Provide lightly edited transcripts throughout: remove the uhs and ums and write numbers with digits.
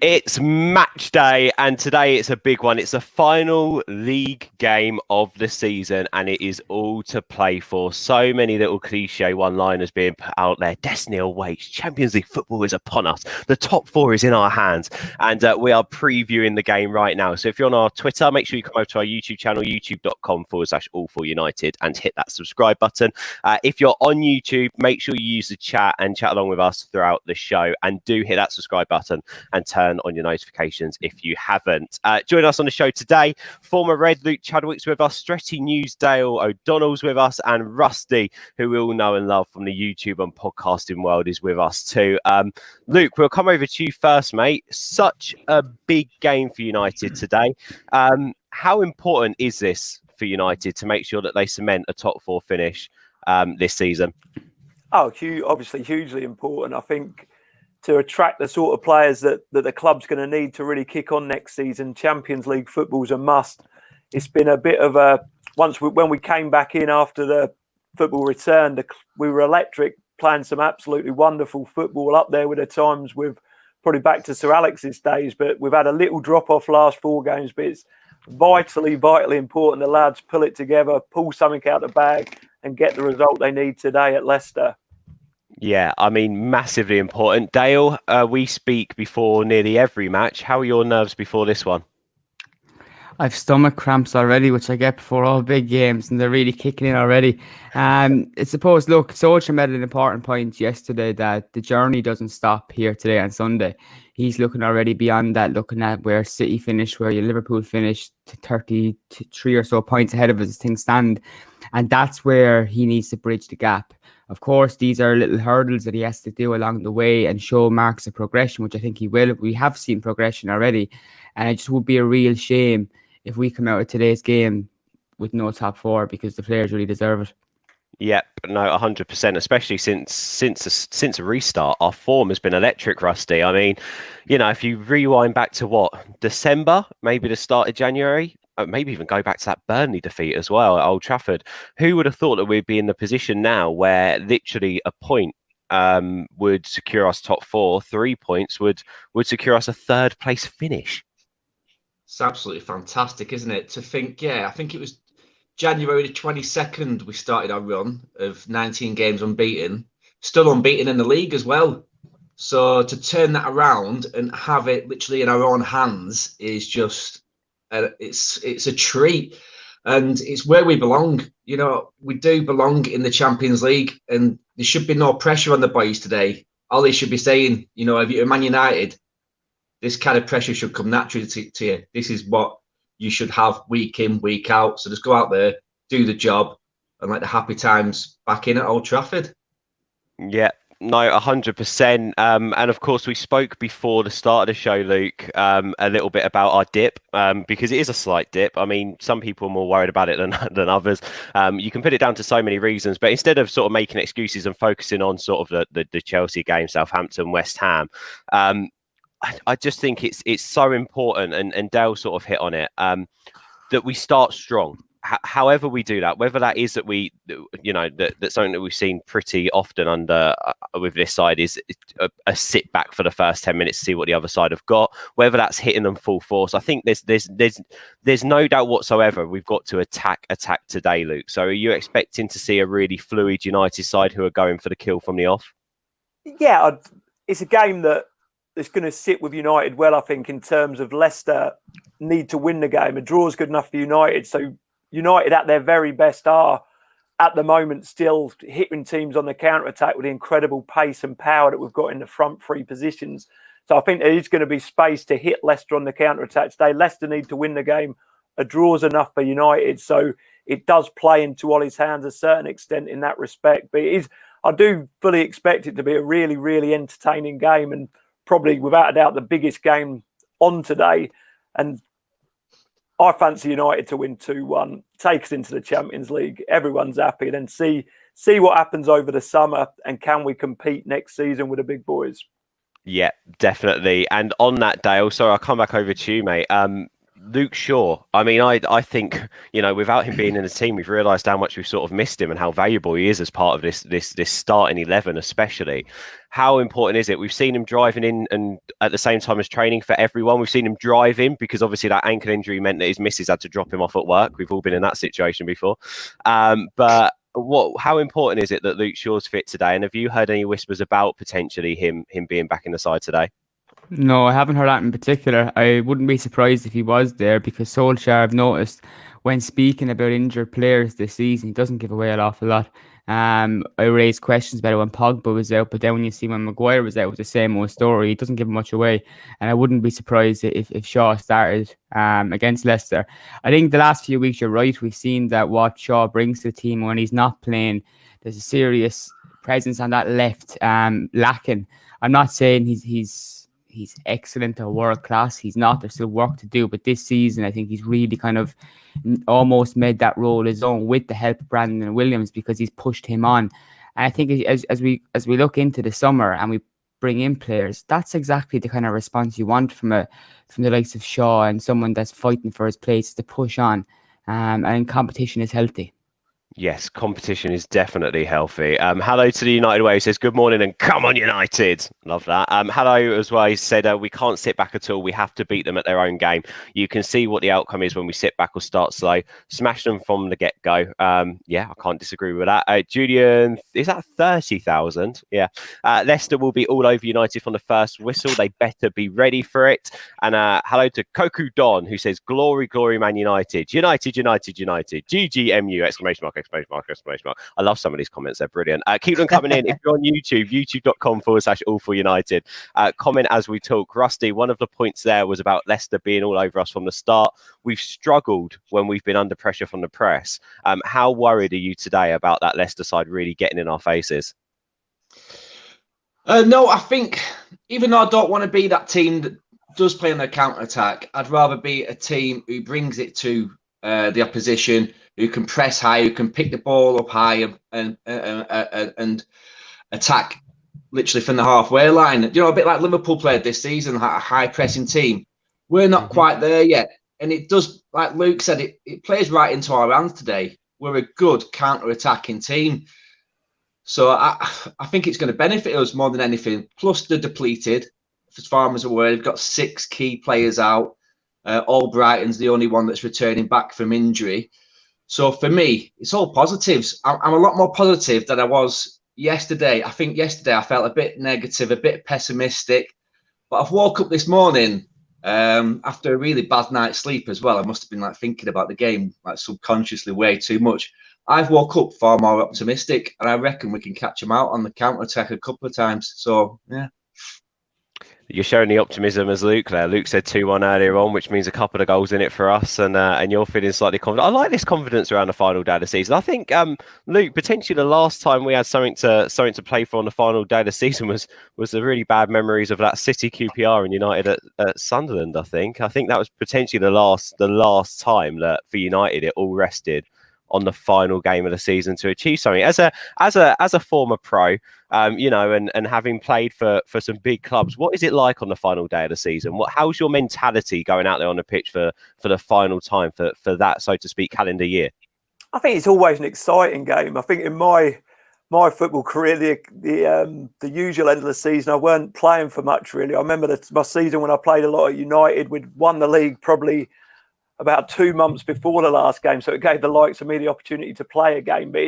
It's match day, and today it's a big one. It's the final league game of the season, and it is all to play for. So many little cliche one-liners being put out there. Destiny awaits. Champions League football is upon us. The top four is in our hands, and we are previewing the game right now. So if you're on our Twitter, make sure you come over to our YouTube channel, youtube.com/all4united, and hit that subscribe button. If you're on YouTube, make sure you use the chat and chat along with us throughout the show, and do hit that subscribe button and turn on your notifications if you haven't. Join us on the show today. Former Red Luke Chadwick's with us, Stretty News Dale O'Donnell's with us, and Rusty, who we all know and love from the YouTube and podcasting world, is with us too. Luke, we'll come over to you first, mate. Such a big game for United today. How important is this for United to make sure that they cement a top four finish this season? Oh, obviously hugely important. I think to attract the sort of players that the club's going to need to really kick on next season. Champions League football's a must. It's been a bit of a when we came back in after the football returned, we were electric, playing some absolutely wonderful football up there with the times with probably back to Sir Alex's days. But we've had a little drop off last four games, but it's vitally important the lads pull it together, pull something out the bag, and get the result they need today at Leicester. Yeah, I mean, massively important. Dale, we speak before nearly every match. How are your nerves before this one? I've stomach cramps already, which I get before all big games, and they're really kicking in already. I suppose, look, Solskjaer made an important point yesterday that the journey doesn't stop here today on Sunday. He's looking already beyond that, looking at where City finished, where Liverpool finished, to 33 or so points ahead of us as things stand. And that's where he needs to bridge the gap. Of course, these are little hurdles that he has to do along the way and show marks of progression, which I think he will. We have seen progression already. And it just would be a real shame if we come out of today's game with no top four, because the players really deserve it. Yep, no, 100%, especially since a restart. Our form has been electric, Rusty. I mean, you know, if you rewind back to December, maybe the start of January, maybe even go back to that Burnley defeat as well at Old Trafford. Who would have thought that we'd be in the position now where literally a point would secure us top four, 3 points would secure us a third place finish? It's absolutely fantastic, isn't it? To think, I think it was January the 22nd we started our run of 19 games unbeaten, still unbeaten in the league as well. So to turn that around and have it literally in our own hands is just, it's a treat, and it's where we belong. You know, we do belong in the Champions League, and there should be no pressure on the boys today. Ollie should be saying, you know, if you're Man United, this kind of pressure should come naturally to you. This is what you should have week in, week out. So just go out there, do the job, and let the happy times back in at Old Trafford. Yeah, no, 100%. And of course, we spoke before the start of the show, Luke, a little bit about our dip, because it is a slight dip. I mean, some people are more worried about it than others. You can put it down to so many reasons, but instead of sort of making excuses and focusing on sort of the Chelsea game, Southampton, West Ham, I just think it's so important, and Dale sort of hit on it, that we start strong. However we do that, whether that is that we, you know, that's something that we've seen pretty often under with this side is a sit back for the first 10 minutes to see what the other side have got. Whether that's hitting them full force, I think there's no doubt whatsoever we've got to attack today, Luke. So are you expecting to see a really fluid United side who are going for the kill from the off? Yeah, it's a game that's going to sit with United well, I think, in terms of Leicester need to win the game. A draw is good enough for United. So United at their very best are, at the moment, still hitting teams on the counter-attack with the incredible pace and power that we've got in the front three positions. So I think there is going to be space to hit Leicester on the counter-attack today. Leicester need to win the game. A draw is enough for United. So it does play into Ollie's hands a certain extent in that respect. But I do fully expect it to be a really, really entertaining game, and probably without a doubt the biggest game on today. And I fancy United to win 2-1, take us into the Champions League. Everyone's happy. And then see what happens over the summer, and can we compete next season with the big boys? Yeah, definitely. And on that, Dale, sorry, I'll come back over to you, mate. Luke Shaw. I mean, I think, without him being in the team, we've realised how much we've sort of missed him and how valuable he is as part of this starting 11, especially. How important is it? We've seen him driving in and at the same time as training for everyone. We've seen him drive in because obviously that ankle injury meant that his missus had to drop him off at work. We've all been in that situation before. But how important is it that Luke Shaw's fit today? And have you heard any whispers about potentially him being back in the side today? No, I haven't heard that in particular. I wouldn't be surprised if he was there because Solskjaer, I've noticed when speaking about injured players this season, he doesn't give away an awful lot. I raised questions about it when Pogba was out, but then when you see when Maguire was out, it was the same old story. He doesn't give much away, and I wouldn't be surprised if Shaw started against Leicester. I think the last few weeks, you're right. We've seen that what Shaw brings to the team when he's not playing, there's a serious presence on that left lacking. I'm not saying he's excellent or world class. He's not. There's still work to do. But this season, I think he's really kind of almost made that role his own with the help of Brandon Williams because he's pushed him on. And I think as we look into the summer and we bring in players, that's exactly the kind of response you want from the likes of Shaw and someone that's fighting for his place to push on. And competition is healthy. Yes, competition is definitely healthy. Hello to the United Way, who says, good morning and come on United. Love that. Hello as well, he said, we can't sit back at all. We have to beat them at their own game. You can see what the outcome is when we sit back or start slow. Smash them from the get-go. Yeah, I can't disagree with that. Julian, is that 30,000? Yeah. Leicester will be all over United from the first whistle. They better be ready for it. And hello to Koku Don, who says, glory, glory, Man United. United, United, United. GGMU, exclamation mark. I love some of these comments. They're brilliant. Keep them coming in. If you're on YouTube, youtube.com/all4united. Comment as we talk. Rusty, one of the points there was about Leicester being all over us from the start. We've struggled when we've been under pressure from the press. How worried are you today about that Leicester side really getting in our faces? No, I think even though I don't want to be that team that does play on the counter-attack, I'd rather be a team who brings it to the opposition, who can press high, who can pick the ball up high and attack literally from the halfway line. You know, a bit like Liverpool played this season, a high pressing team. We're not quite there yet. And it does, like Luke said, it plays right into our hands today. We're a good counter-attacking team. So I think it's going to benefit us more than anything. Plus, they're depleted. As far as I'm aware, they've got 6 key players out. Albrighton's the only one that's returning back from injury. So for me, it's all positives. I'm a lot more positive than I was yesterday. I think yesterday I felt a bit negative, a bit pessimistic. But I've woke up this morning after a really bad night's sleep as well. I must have been like thinking about the game like subconsciously way too much. I've woke up far more optimistic, and I reckon we can catch them out on the counter-attack a couple of times. So, yeah. You're showing the optimism as Luke there. Luke said 2-1 earlier on, which means a couple of goals in it for us, and you're feeling slightly confident. I like this confidence around the final day of the season. I think, Luke, potentially the last time we had something to play for on the final day of the season was the really bad memories of that City QPR and United at Sunderland. I think that was potentially the last time that for United it all rested on the final game of the season to achieve something. As a former pro, and having played for some big clubs, what is it like on the final day of the season? How's your mentality going out there on the pitch for the final time for that, so to speak, calendar year? I think it's always an exciting game. I think in my football career, the usual end of the season, I weren't playing for much really. I remember my season when I played a lot at United. We'd won the league probably about 2 months before the last game, so it gave the likes of me the opportunity to play a game. But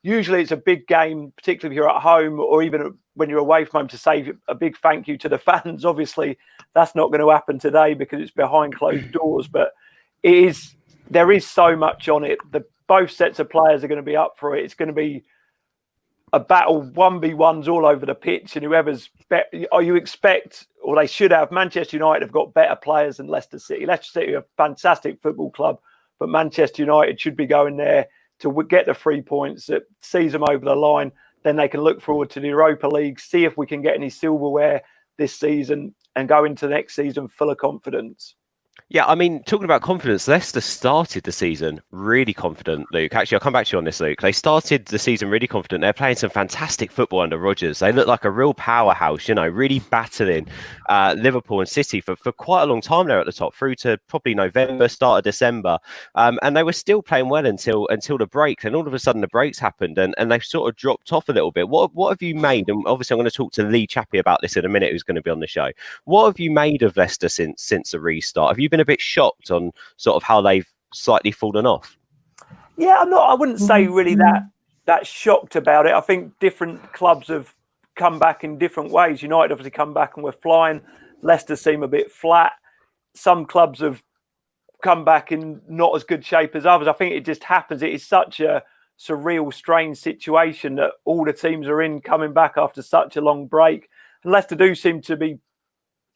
usually it's a big game, particularly if you're at home or even when you're away from home, to say a big thank you to the fans. Obviously, that's not going to happen today because it's behind closed doors. But there is so much on it. Both sets of players are going to be up for it. It's going to be a battle, 1v1s all over the pitch, and whoever's you expect, or they should have. Manchester United have got better players than Leicester City. Leicester City are a fantastic football club, but Manchester United should be going there to get the 3 points that sees them over the line. Then they can look forward to the Europa League, see if we can get any silverware this season, and go into the next season full of confidence. Yeah, I mean, talking about confidence, Leicester started the season really confident, Luke. Actually, I'll come back to you on this, Luke. They started the season really confident. They're playing some fantastic football under Rodgers. They look like a real powerhouse, really battling Liverpool and City for quite a long time there at the top, through to probably November, start of December. And they were still playing well until the break. And all of a sudden, the breaks happened and they've sort of dropped off a little bit. What have you made? And obviously, I'm going to talk to Lee Chappie about this in a minute, who's going to be on the show. What have you made of Leicester since the restart? Have you been a bit shocked on sort of how they've slightly fallen off? Yeah, I wouldn't say really that shocked about it. I think different clubs have come back in different ways. United obviously come back and we're flying. Leicester seem a bit flat. Some clubs have come back in not as good shape as others. I think it just happens. It is such a surreal, strange situation that all the teams are in, coming back after such a long break. And Leicester do seem to be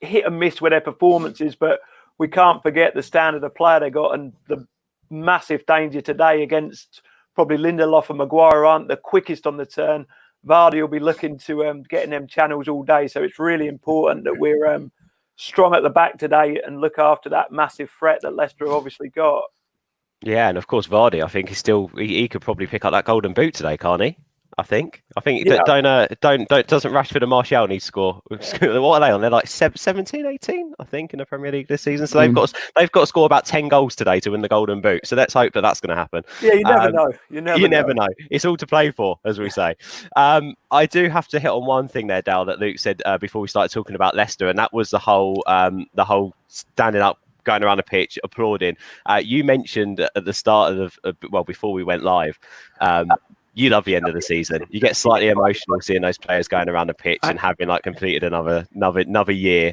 hit and miss with their performances, but we can't forget the standard of player they got and the massive danger today against probably Lindelof and Maguire aren't the quickest on the turn. Vardy will be looking to get in them channels all day. So it's really important that we're strong at the back today and look after that massive threat that Leicester have obviously got. Yeah, and of course Vardy, I think, is still he could probably pick up that golden boot today, can't he? I think Yeah. doesn't Rashford and Martial need to score? What are they on? They're like 17, 18, I think, in the Premier League this season. So they've got to score about 10 goals today to win the golden boot. So let's hope that that's going to happen. Yeah, you never know. You never know. It's all to play for, as we say. I do have to hit on one thing there, Dal, that Luke said before we started talking about Leicester, and that was the whole standing up, going around the pitch, applauding. You mentioned at the start before we went live, you love the end of the season. You get slightly emotional seeing those players going around the pitch and having completed another year.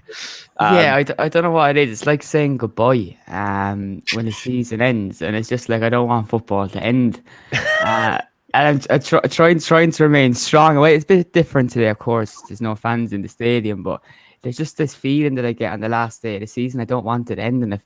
I don't know what it is. It's like saying goodbye when the season ends, and it's just like I don't want football to end. And I'm trying to remain strong. It's a bit different today, of course. There's no fans in the stadium, but there's just this feeling that I get on the last day of the season. I don't want it ending.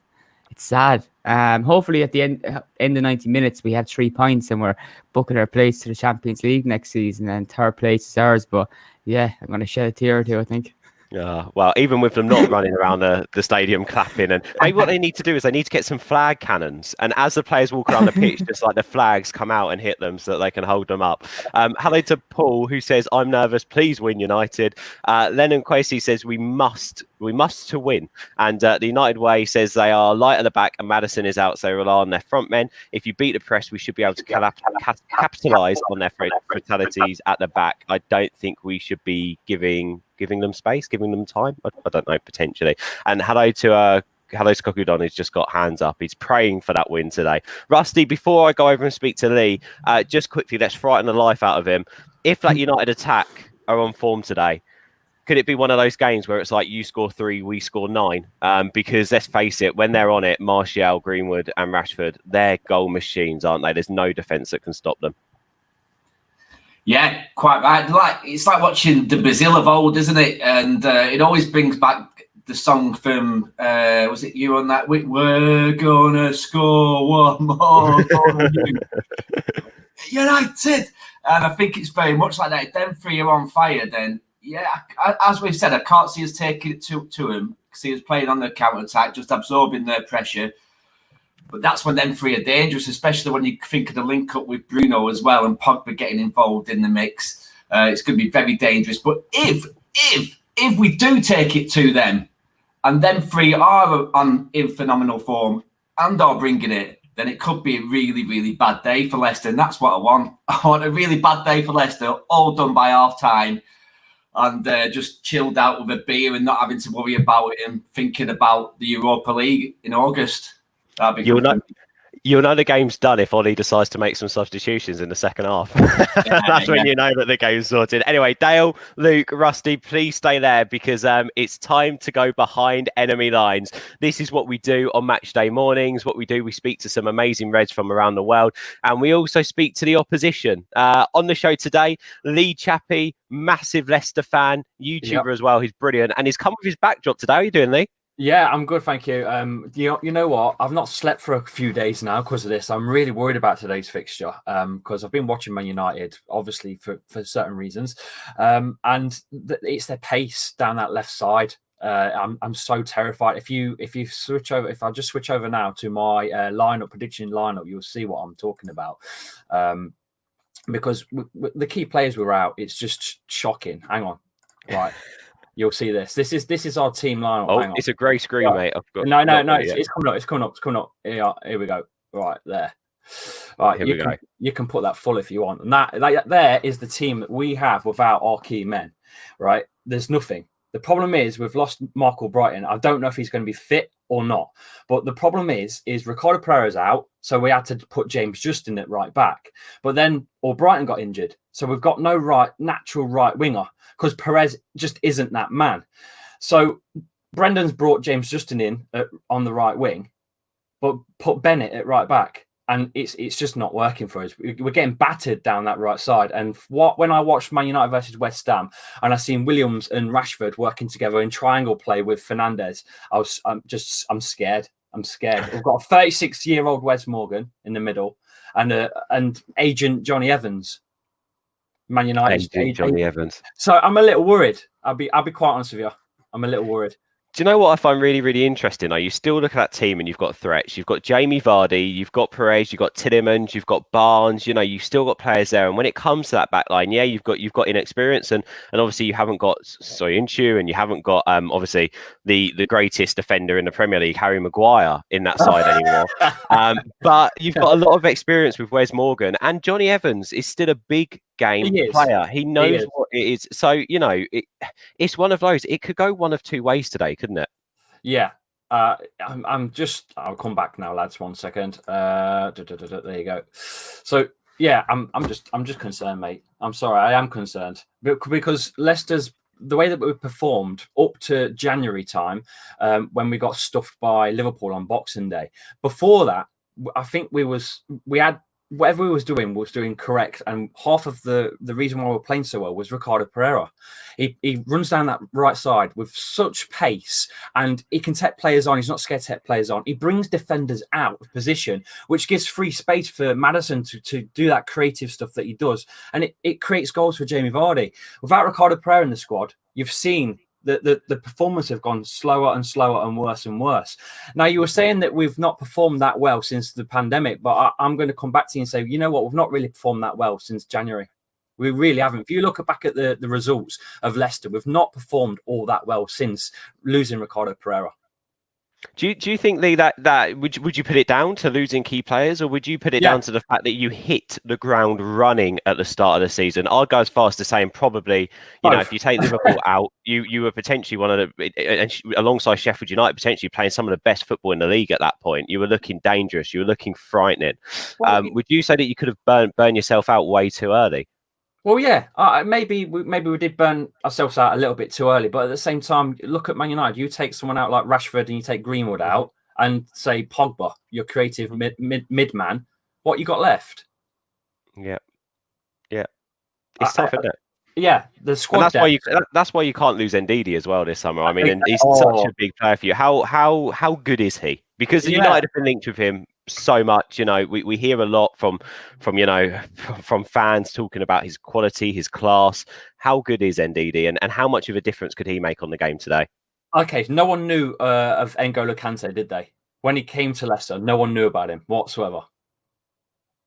It's sad. Hopefully at the end of 90 minutes, we have 3 points and we're booking our place to the Champions League next season, and third place is ours. But yeah, I'm going to shed a tear or two, I think. Well, even with them not running around the stadium clapping, and maybe what they need to do is they need to get some flag cannons, and as the players walk around the pitch, just like the flags come out and hit them so that they can hold them up. Hello to Paul, who says, "I'm nervous. Please win, United." Lennon Quasi says, "We must to win." And the United way says they are light at the back and Maddison is out, so they rely on their front men. If you beat the press, we should be able to capitalise on their fatalities at the back. I don't think we should be giving them space, giving them time. I don't know, potentially. And hello to Kokudon, who's just got hands up. He's praying for that win today. Rusty, before I go over and speak to Lee, just quickly, let's frighten the life out of him. If that United attack are on form today, could it be one of those games where it's like you score 3, we score 9? Because let's face it, when they're on it, Martial, Greenwood and Rashford, they're goal machines, aren't they? There's no defence that can stop them. Yeah, quite right. It's like watching the Brazil of old, isn't it? And it always brings back the song from, was it you on that? We're gonna score one more goal. United! And I think it's very much like that. If them 3 are on fire, then, yeah, as we've said, I can't see us taking it to him. See us playing on the counter-attack, just absorbing their pressure. But that's when them 3 are dangerous, especially when you think of the link-up with Bruno as well and Pogba getting involved in the mix. It's going to be very dangerous. But if we do take it to them and them 3 are in phenomenal form and are bringing it, then it could be a really, really bad day for Leicester. And that's what I want. I want a really bad day for Leicester, all done by half-time, and just chilled out with a beer and not having to worry about it and thinking about the Europa League in August. You'll know the game's done if Ollie decides to make some substitutions in the second half. That's when you know that the game's sorted. Anyway, Dale, Luke, Rusty, please stay there because it's time to go behind enemy lines. This is what we do on Matchday mornings. What we do, we speak to some amazing Reds from around the world, and we also speak to the opposition. On the show today, Lee Chappie, massive Leicester fan, YouTuber as well. He's brilliant, and he's come with his backdrop today. How are you doing, Lee? Yeah, I'm good, thank you. You know what? I've not slept for a few days now because of this. I'm really worried about today's fixture because I've been watching Man United, obviously for certain reasons, and it's their pace down that left side. I'm so terrified. If you switch over, if I just switch over now to my prediction lineup, you'll see what I'm talking about. Because the key players were out. It's just shocking. Hang on, right? You'll see this. This is our team lineup. Oh, Hang on. it's a grey screen, Yeah. mate. I've got No. It's coming up. It's coming up. Here we go. Right there. Right, you can put that full if you want. And that there is the team that we have without our key men. Right, there's nothing. The problem is we've lost Marco Brighton. I don't know if he's going to be fit or not. But the problem is Ricardo Pereira's out, so we had to put James Justin at right back. But then Brighton got injured, so we've got no natural right winger because Perez just isn't that man. So Brendan's brought James Justin in on the right wing, but put Bennett at right back. And it's just not working for us. We're getting battered down that right side. And when I watched Man United versus West Ham, and I seen Williams and Rashford working together in triangle play with Fernandes, I'm scared. I'm scared. We've got a 36-year-old Wes Morgan in the middle, and agent Johnny Evans, Man United. Agent Johnny Evans. So I'm a little worried. I'll be quite honest with you. I'm a little worried. Do you know what I find really, really interesting? You still look at that team and you've got threats. You've got Jamie Vardy, you've got Perez, you've got Tielemans, you've got Barnes. You've still got players there. And when it comes to that back line, yeah, you've got inexperience, and obviously you haven't got Soyuncu, and you haven't got obviously the greatest defender in the Premier League, Harry Maguire, in that side anymore. But you've got a lot of experience with Wes Morgan, and Johnny Evans is still a big game player. He knows what it is. So, it's one of those. It could go one of two ways today, couldn't it? Yeah. I'll come back now, lads. 1 second. There you go. So yeah, I'm just concerned, mate. I'm sorry, I am concerned because Leicester's, the way that we performed up to January time, when we got stuffed by Liverpool on Boxing Day. Before that, I think we had whatever we was doing correct, and half of the reason why we were playing so well was Ricardo Pereira. He runs down that right side with such pace, and he can take players on. He's not scared to take players on. He brings defenders out of position, which gives free space for Maddison to do that creative stuff that he does, and it creates goals for Jamie Vardy. Without Ricardo Pereira in the squad, you've seen the performance have gone slower and slower and worse and worse. Now, you were saying that we've not performed that well since the pandemic, but I'm going to come back to you and say, you know what, we've not really performed that well since January. We really haven't. If you look back at the results of Leicester, we've not performed all that well since losing Ricardo Pereira. Do you think that would you put it down to losing key players, or would you put it down to the fact that you hit the ground running at the start of the season? I'd go as far as to saying probably, if you take Liverpool out, you were potentially one of the, alongside Sheffield United, potentially playing some of the best football in the league at that point. You were looking dangerous. You were looking frightening. Would you say that you could have burned yourself out way too early? Well, yeah, maybe we did burn ourselves out a little bit too early, but at the same time, look at Man United. You take someone out like Rashford and you take Greenwood out, and say Pogba, your creative mid man. What you got left? Yeah, it's tough, isn't it? Yeah, the squad. And that's why you can't lose Ndidi as well this summer. I mean, and he's such a big player for you. How good is he? Because United have been linked with him so much. We hear a lot from fans talking about his quality, his class. How good is Ndidi, and how much of a difference could he make on the game today? Okay, no one knew of N'Golo Kante, did they? When he came to Leicester, no one knew about him whatsoever.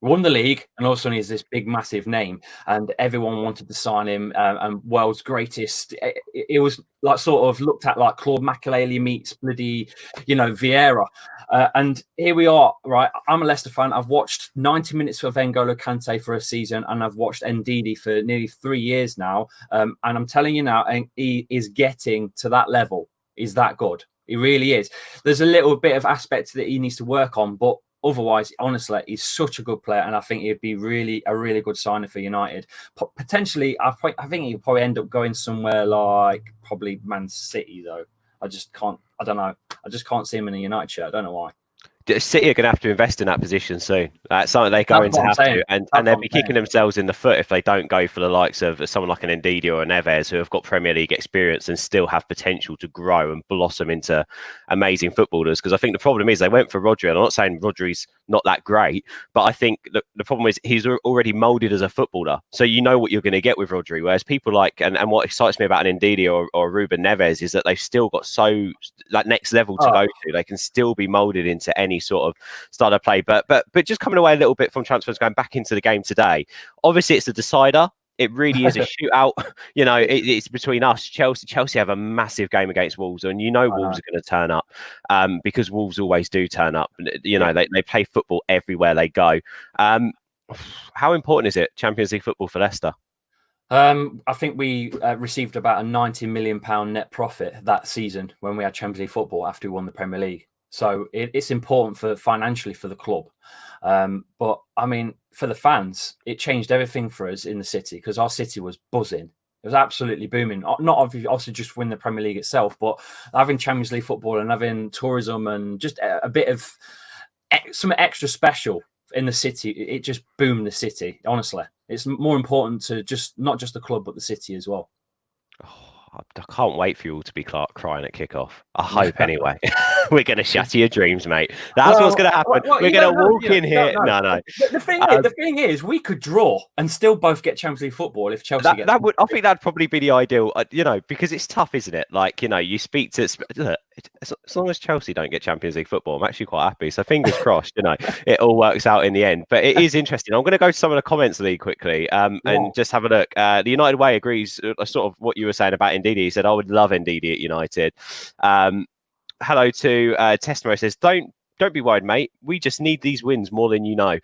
Won the league, and all of a sudden he's this big, massive name, and everyone wanted to sign him. And world's greatest. It was like sort of looked at like Claude Makelele meets bloody, Vieira. And here we are, right? I'm a Leicester fan. I've watched 90 minutes of N'Golo Kante for a season, and I've watched Ndidi for nearly 3 years now. And I'm telling you now, he is getting to that level. He's that good. He really is. There's a little bit of aspects that he needs to work on, but otherwise, honestly, he's such a good player, and I think he'd be a really good signing for United. Potentially, I think he'd probably end up going somewhere like probably Man City, though. I just can't. I don't know. I just can't see him in a United shirt. I don't know why. City are going to have to invest in that position soon. That's something they're going to have to, and they'll be kicking themselves in the foot if they don't go for the likes of someone like an Ndidi or a Neves, who have got Premier League experience and still have potential to grow and blossom into amazing footballers. Because I think the problem is they went for Rodri, and I'm not saying Rodri's not that great, but I think the problem is he's already moulded as a footballer, so you know what you're going to get with Rodri. Whereas people like, and what excites me about an Ndidi or Ruben Neves is that they've still got so that next level to go to. They can still be moulded into any sort of style of play. But just coming away a little bit from transfers, going back into the game today, obviously it's a decider. It really is a shootout. You know, it's between us. Chelsea have a massive game against Wolves, and you know Wolves are going to turn up because Wolves always do turn up. You know, they play football everywhere they go. How important is it, Champions League football for Leicester? I think we received about a £90 million net profit that season when we had Champions League football after we won the Premier League. So it's important financially for the club. But I mean, for the fans, it changed everything for us in the city because our city was buzzing. It was absolutely booming. Not obviously just win the Premier League itself, but having Champions League football and having tourism and just a bit of something extra special in the city. It just boomed the city. Honestly, it's more important to not just the club but the city as well. I can't wait for you all to be crying at kickoff. I hope anyway. We're going to shatter your dreams, mate. That's what's going to happen. We're going to walk in here. No. The thing is, we could draw and still both get Champions League football if Chelsea gets. I think that'd probably be the ideal. You know, because it's tough, isn't it? Like, you know, you speak to as long as Chelsea don't get Champions League football, I'm actually quite happy. So fingers crossed, you know, it all works out in the end. But it is interesting. I'm going to go to some of the comments, Lee, quickly, and just have a look. The United Way agrees sort of what you were saying about Ndidi. He said, I would love Ndidi at United. Hello to Testamo says, don't be worried, mate. We just need these wins more than you know,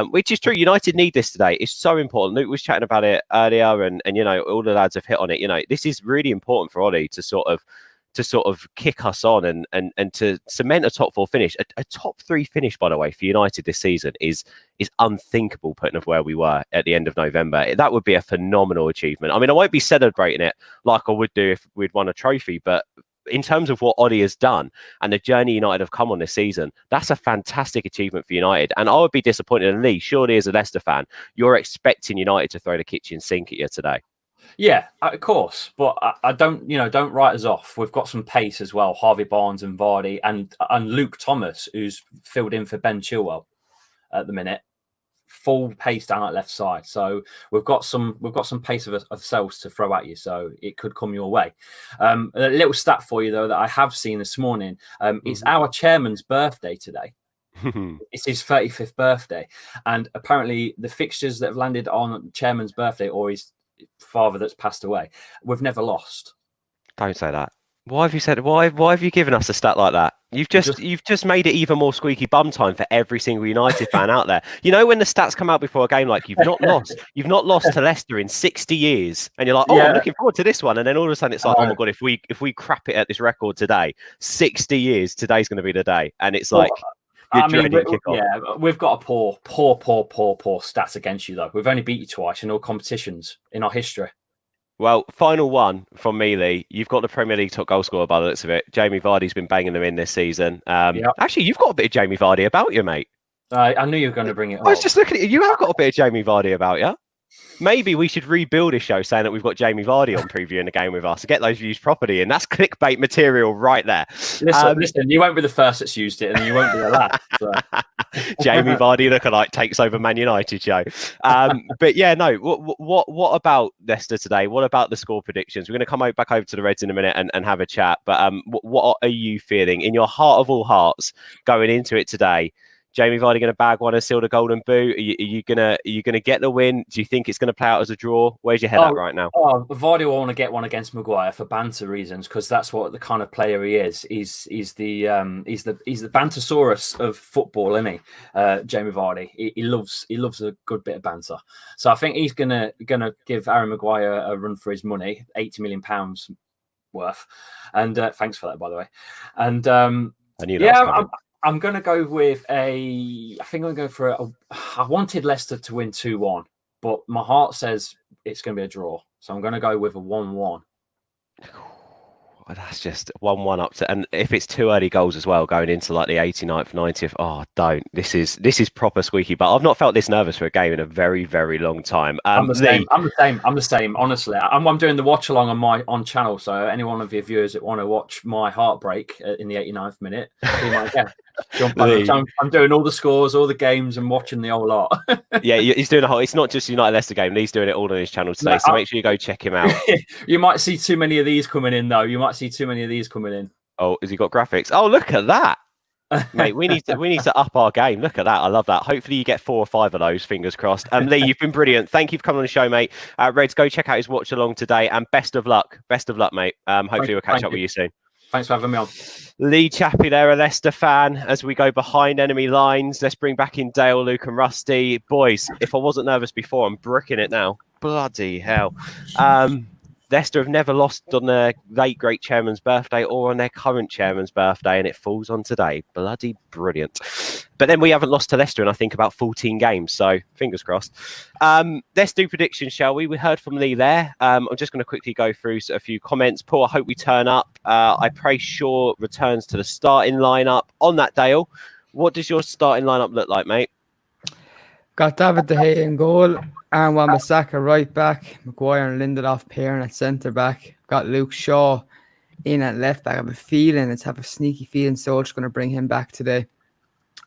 which is true. United need this today. It's so important. Luke was chatting about it earlier, and you know, all the lads have hit on it. You know, this is really important for Ollie to sort of kick us on and to cement a top four finish. A top three finish, by the way, for United this season is unthinkable, putting of where we were at the end of November. That would be a phenomenal achievement. I mean, I won't be celebrating it like I would do if we'd won a trophy, but in terms of what Ollie has done and the journey United have come on this season, that's a fantastic achievement for United. And I would be disappointed. And Lee, surely as a Leicester fan, you're expecting United to throw the kitchen sink at you today. Yeah, of course, but I don't write us off. We've got some pace as well. Harvey Barnes and Vardy and Luke Thomas, who's filled in for Ben Chilwell at the minute, full pace down that left side. So we've got some pace of ourselves to throw at you. So it could come your way. A little stat for you though that I have seen this morning. It's our chairman's birthday today. It's his 35th birthday, and apparently the fixtures that have landed on chairman's birthday or his father that's passed away, we've never lost. Don't say that. Why have you said? Why have you given us a stat like that? You've just made it even more squeaky bum time for every single United fan out there. You know, when the stats come out before a game, like you've not lost to Leicester in 60 years, and you're like, I'm looking forward to this one, and then all of a sudden it's like, oh my god, if we crap it at this record today, 60 years, today's going to be the day, and it's like. We've got a poor stats against you though. We've only beat you twice in all competitions in our history. Well, final one from me, Lee. You've got the Premier League top goal scorer by the looks of it. Jamie Vardy's been banging them in this season. Actually, you've got a bit of Jamie Vardy about you, mate. I knew you were going to bring it up. I was just looking at you. You have got a bit of Jamie Vardy about you. Maybe we should rebuild a show saying that we've got Jamie Vardy on previewing the game with us to get those views properly. And that's clickbait material right there. Listen, you won't be the first that's used it, and you won't be the last. So. Jamie Vardy lookalike takes over Man United show. But yeah, no. What about Leicester today? What about the score predictions? We're going to come back over to the Reds in a minute and have a chat. But what are you feeling in your heart of all hearts going into it today? Jamie Vardy going to bag one and seal the golden boot? Are you gonna get the win? Do you think it's going to play out as a draw? Where's your head at right now? Vardy will want to get one against Maguire for banter reasons, because that's what the kind of player he is. He's the bantersaurus of football, isn't he? Jamie Vardy. He loves a good bit of banter. So I think he's gonna give Harry Maguire a run for his money, £80 million worth. And thanks for that, by the way. And I knew that was coming. I'm going to go with I think I'm going to go for I wanted Leicester to win 2-1, but my heart says it's going to be a draw. So I'm going to go with a 1-1. Well, that's just 1-1 up to, and if it's 2 early goals as well, going into like the 89th, 90th, oh, don't. This is proper squeaky. But I've not felt this nervous for a game in a very, very long time. I'm the Lee, same. I'm the same. Honestly, I'm doing the watch along on channel. So any one of your viewers that want to watch my heartbreak in the 89th minute, be my guest. Jump on. I'm doing all the scores, all the games, and watching the whole lot. yeah, he's doing a whole. It's not just United Leicester game. Lee's doing it all on his channel today. So make sure you go check him out. You might see too many of these coming in, though. Oh, has he got graphics? Oh, look at that, mate. We need to up our game. Look at that. I love that. Hopefully you get 4 or 5 of those. Fingers crossed. Lee, you've been brilliant. Thank you for coming on the show, mate. Reds, go check out his watch along today, and best of luck. Best of luck, mate. Hopefully we'll catch up with you soon. Thanks for having me on. Lee Chappie there, a Leicester fan. As we go behind enemy lines, let's bring back in Dale, Luke and Rusty. Boys, if I wasn't nervous before, I'm bricking it now. Bloody hell. Leicester have never lost on their late great chairman's birthday or on their current chairman's birthday, and it falls on today. Bloody brilliant. But then we haven't lost to Leicester in, I think, about 14 games, so fingers crossed. Let's do predictions, shall we? We heard from Lee there. I'm just going to quickly go through a few comments. Paul, I hope we turn up. I pray Shaw returns to the starting lineup. On that, Dale, what does your starting lineup look like, mate? Got David De Gea in goal, Aaron Wan-Bissaka right back, Maguire and Lindelof pairing at centre back. Got Luke Shaw in at left back. I have a sneaky feeling Solskjaer's going to bring him back today.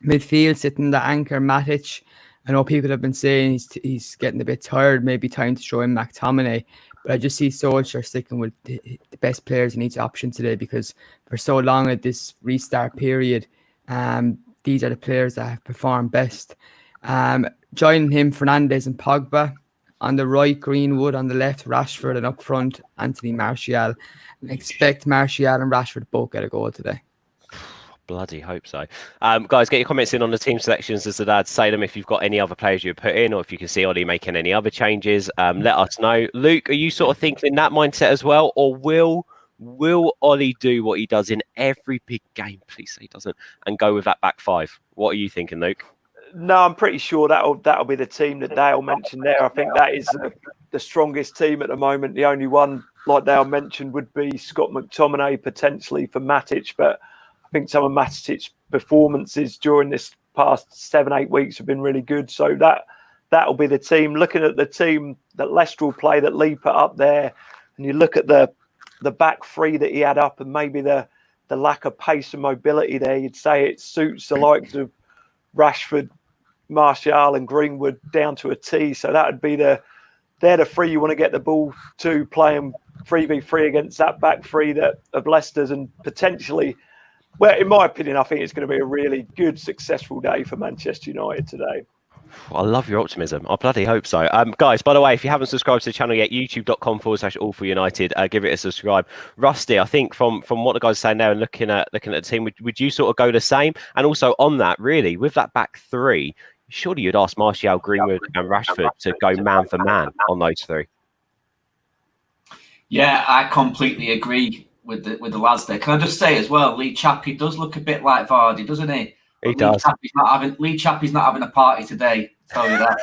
Midfield sitting the anchor Matic. I know people have been saying he's getting a bit tired, maybe time to show him McTominay, but I just see Solskjaer sticking with the best players in each option today, because for so long at this restart period, these are the players that have performed best. Joining him, Fernandes and Pogba. On the right, Greenwood. On the left, Rashford. And up front, Anthony Martial. And expect Martial and Rashford both get a goal today. Bloody hope so. Guys, get your comments in on the team selections, as the dads say them. If you've got any other players you put in, or if you can see Ollie making any other changes, let us know. Luke, are you sort of thinking in that mindset as well? Or will Ollie do what he does in every big game? Please say he doesn't. And go with that back 5. What are you thinking, Luke? No, I'm pretty sure that'll be the team that Dale mentioned there. I think that is the strongest team at the moment. The only one, like Dale mentioned, would be Scott McTominay potentially for Matic. But I think some of Matic's performances during this past 7-8 weeks have been really good. So that'll be the team. Looking at the team that Leicester will play, that Lee put up there, and you look at the back 3 that he had up, and maybe the lack of pace and mobility there, you'd say it suits the likes of Rashford, Martial and Greenwood down to a T. So that would be they're the 3 you want to get the ball to, playing 3v3 against that back 3 that of Leicester's, and potentially, well, in my opinion, I think it's going to be a really good, successful day for Manchester United today. I love your optimism. I bloody hope so. Guys, by the way, if you haven't subscribed to the channel yet, youtube.com/allforunited, give it a subscribe. Rusty, I think from what the guys are saying there and looking at the team, would you sort of go the same? And also on that, really, with that back 3, surely you'd ask Martial, Greenwood and Rashford to go man for man on those 3. Yeah, I completely agree with the lads there. Can I just say as well, Lee Chappie does look a bit like Vardy, doesn't he? He does. Lee Chappie's not having a party today. Tell you that.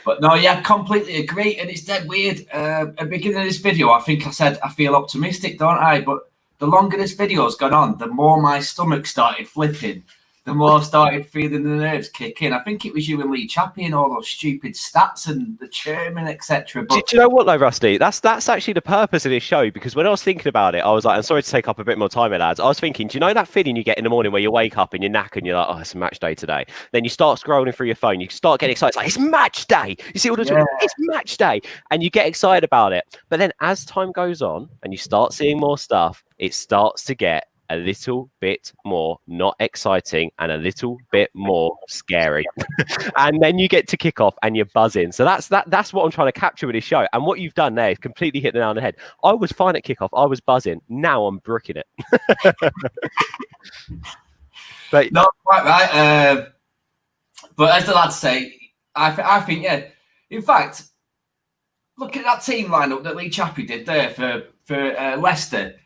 But no, yeah, completely agree. And it's dead weird. At the beginning of this video, I think I said I feel optimistic, don't I? But the longer this video's gone on, the more my stomach started flipping. The more I started feeling the nerves kick in. I think it was you and Lee Chappie and all those stupid stats and the chairman, etc. Do you know what, though, Rusty? That's actually the purpose of this show, because when I was thinking about it, I was like, I'm sorry to take up a bit more time, lads. I was thinking, do you know that feeling you get in the morning where you wake up and you're knackered and you're like, oh, it's a match day today? Then you start scrolling through your phone, you start getting excited. It's like, it's match day. You see all the it's match day. And you get excited about it. But then as time goes on and you start seeing more stuff, it starts to get a little bit more not exciting and a little bit more scary. And then you get to kick off and you're buzzing. So that's what I'm trying to capture with this show. And what you've done there is completely hit the nail on the head. I was fine at kickoff. I was buzzing. Now I'm bricking it. But not quite right. But as the lads say, I think, yeah. In fact, look at that team lineup that Lee Chappie did there for Leicester.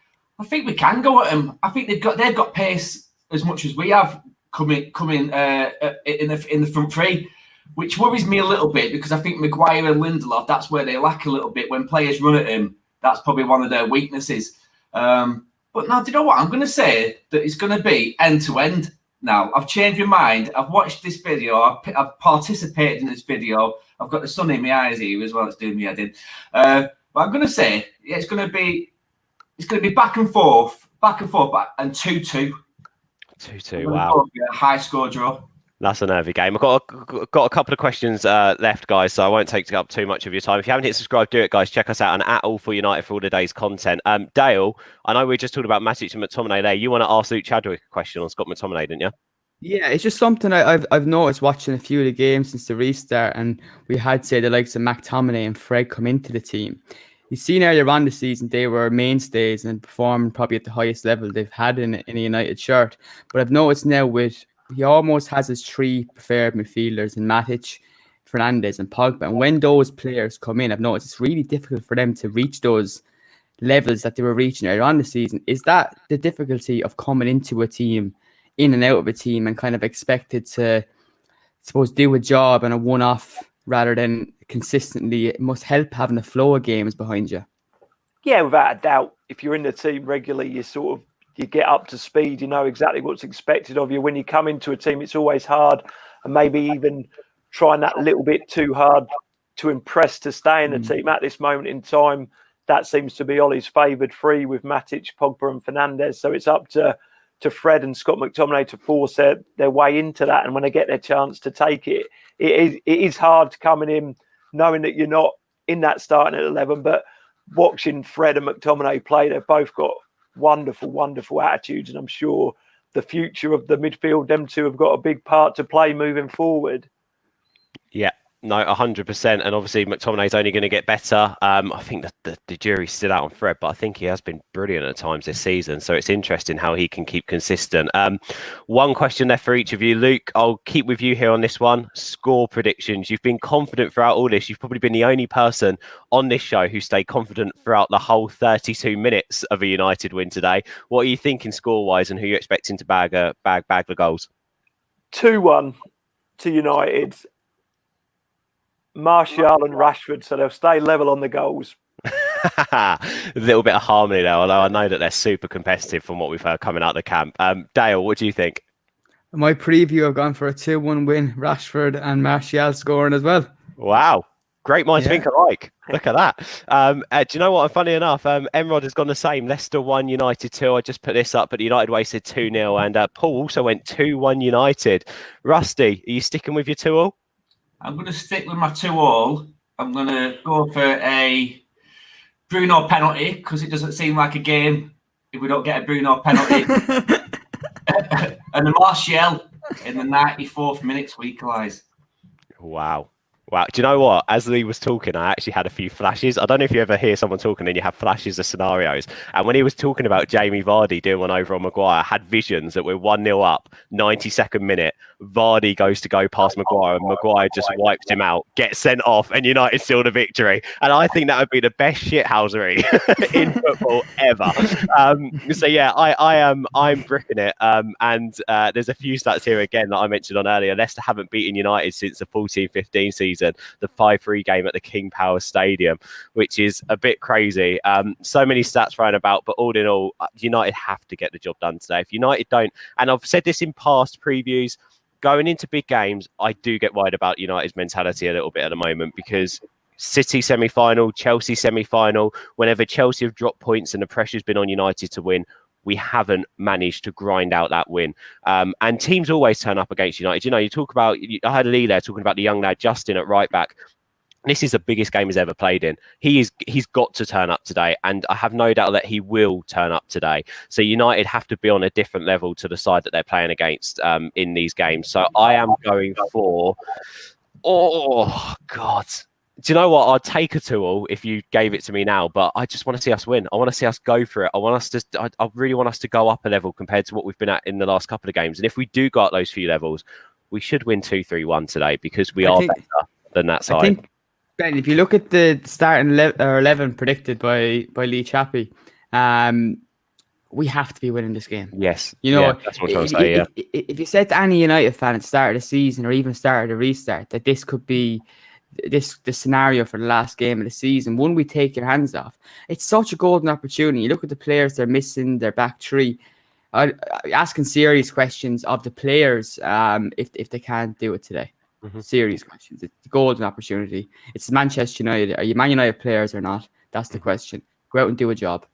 I think we can go at them. I think they've got pace as much as we have coming in the front 3, which worries me a little bit, because I think Maguire and Lindelof, that's where they lack a little bit. When players run at him, that's probably one of their weaknesses. But now, do you know what? I'm going to say that it's going to be end to end. Now, I've changed my mind. I've watched this video. I've participated in this video. I've got the sun in my eyes here as well. It's doing me head in. But I'm going to say it's going to be back and forth, and 2-2. 2-2. Wow. A high score draw. That's a nervy game. I've got a couple of questions left, guys, so I won't take up too much of your time. If you haven't hit subscribe, do it, guys. Check us out on @All4United for all the day's content. Dale, I know we just talked about Matchday and McTominay there. You want to ask Luke Chadwick a question on Scott McTominay, didn't you? Yeah, it's just something I've noticed watching a few of the games since the restart, and we had, say, the likes of McTominay and Fred come into the team. You've seen earlier on the season they were mainstays and performing probably at the highest level they've had in a United shirt. But I've noticed now he almost has his three preferred midfielders in Matic, Fernandes and Pogba. And when those players come in, I've noticed it's really difficult for them to reach those levels that they were reaching earlier on the season. Is that the difficulty of coming into a team, in and out of a team, and kind of expected to, suppose, do a job and a one-off rather than consistently? It must help having a flow of games behind you. Yeah, without a doubt. If you're in the team regularly, you get up to speed, you know exactly what's expected of you. When you come into a team, it's always hard, and maybe even trying that little bit too hard to impress to stay in the team. At this moment in time, that seems to be Ollie's favoured three with Matic, Pogba and Fernandes. So it's up to Fred and Scott McTominay to force their way into that. And when they get their chance to take it, it is hard coming in knowing that you're not in that starting at 11. But watching Fred and McTominay play, they've both got wonderful attitudes, and I'm sure the future of the midfield, them two have got a big part to play moving forward. Yeah, no, 100%. And obviously McTominay's only going to get better. I think that the jury's still out on Fred, but I think he has been brilliant at times this season. So it's interesting how he can keep consistent. One question left for each of you. Luke, I'll keep with you here on this one. Score predictions. You've been confident throughout all this. You've probably been the only person on this show who stayed confident throughout the whole 32 minutes of a United win today. What are you thinking score-wise, and who are you expecting to bag the goals? 2-1 to United. Martial and Rashford, so they'll stay level on the goals. A little bit of harmony there, although I know that they're super competitive from what we've heard coming out of the camp. Dale, what do you think? My preview, I've gone for a 2-1 win, Rashford and Martial scoring as well. Wow. Great minds think alike. Look at that. Do you know what? Funny enough, Emrod has gone the same. Leicester 1, United 2. I just put this up, but the United way said 2-0. And Paul also went 2-1 United. Rusty, are you sticking with your 2-all? I'm going to stick with my 2-all. I'm going to go for a Bruno penalty, because it doesn't seem like a game if we don't get a Bruno penalty. And a Martial in the 94th minute to equalise. Wow. Do you know what? As Lee was talking, I actually had a few flashes. I don't know if you ever hear someone talking and you have flashes of scenarios. And when he was talking about Jamie Vardy doing one over on Maguire, I had visions that we're 1-0 up, 92nd minute. Vardy goes to go past Maguire, and Maguire just wipes him out, gets sent off, and United steal the victory. And I think that would be the best shithousery in football ever. So yeah, I'm bricking it. And there's a few stats here again that I mentioned on earlier. Leicester haven't beaten United since the 14-15 season, the 5-3 game at the King Power Stadium, which is a bit crazy. So many stats thrown about, but all in all, United have to get the job done today. If United don't, and I've said this in past previews, going into big games, I do get worried about United's mentality a little bit at the moment, because City semi-final, Chelsea semi-final, whenever Chelsea have dropped points and the pressure's been on United to win, we haven't managed to grind out that win. And teams always turn up against United. You know, you talk about, I heard Lee there talking about the young lad Justin at right back. This is the biggest game he's ever played in. He's got to turn up today, and I have no doubt that he will turn up today. So United have to be on a different level to the side that they're playing against in these games. So I am going for, oh God. Do you know what? I'd take a 2-all if you gave it to me now, but I just want to see us win. I want to see us go for it. I really want us to go up a level compared to what we've been at in the last couple of games. And if we do go up those few levels, we should win 2-3-1 today, because we are better than that side. I think, Ben, if you look at the starting 11 predicted by Lee Chappie, we have to be winning this game. Yes. You know, that's what I'm trying to say, if you said to any United fan at the start of the season, or even start of the restart, that this could be this scenario for the last game of the season. One, we take your hands off. It's such a golden opportunity. You look at the players they're missing, their back three. Asking serious questions of the players if they can't do it today. Serious questions. It's a golden opportunity. It's Manchester United. Are you Man United players or not? That's the question. Go out and do a job.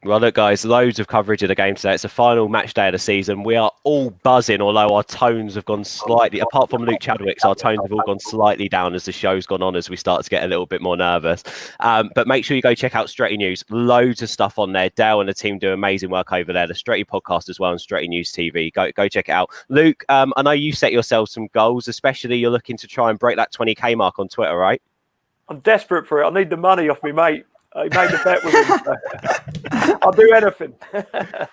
Well, look, guys, loads of coverage of the game today. It's the final match day of the season. We are all buzzing, although our tones have gone slightly, apart from Luke Chadwick's, our tones have all gone slightly down as the show's gone on, as we start to get a little bit more nervous. But make sure you go check out Stretty News. Loads of stuff on there. Dale and the team do amazing work over there. The Stretty podcast as well and Stretty News TV. Go check it out. Luke, I know you set yourself some goals, especially you're looking to try and break that 20k mark on Twitter, right? I'm desperate for it. I need the money off me, mate. I made a bet with him. So I'll do anything.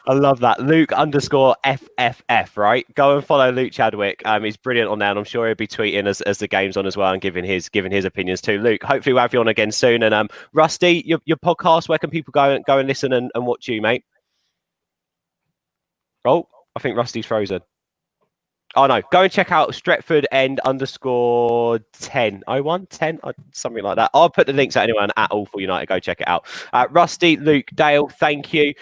I love that. Luke_FFF, right? Go and follow Luke Chadwick. He's brilliant on there, and I'm sure he'll be tweeting as the game's on as well and giving his opinions too. Luke, hopefully we'll have you on again soon. And Rusty, your podcast, where can people go and listen and watch you, mate? Oh, I think Rusty's frozen. Oh no, go and check out Stretford End _10. 01, 10, something like that. I'll put the links out anyway at All for United. Go check it out. Rusty, Luke, Dale, thank you.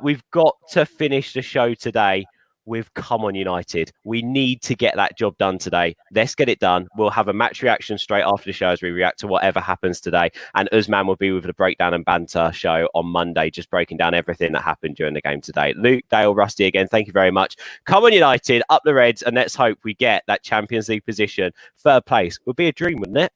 We've got to finish the show today with Come On United. We need to get that job done today. Let's get it done. We'll have a match reaction straight after the show as we react to whatever happens today. And Usman will be with the breakdown and banter show on Monday, just breaking down everything that happened during the game today. Luke, Dale, Rusty, again, thank you very much. Come On United, up the Reds, and let's hope we get that Champions League position. Third place would be a dream, wouldn't it?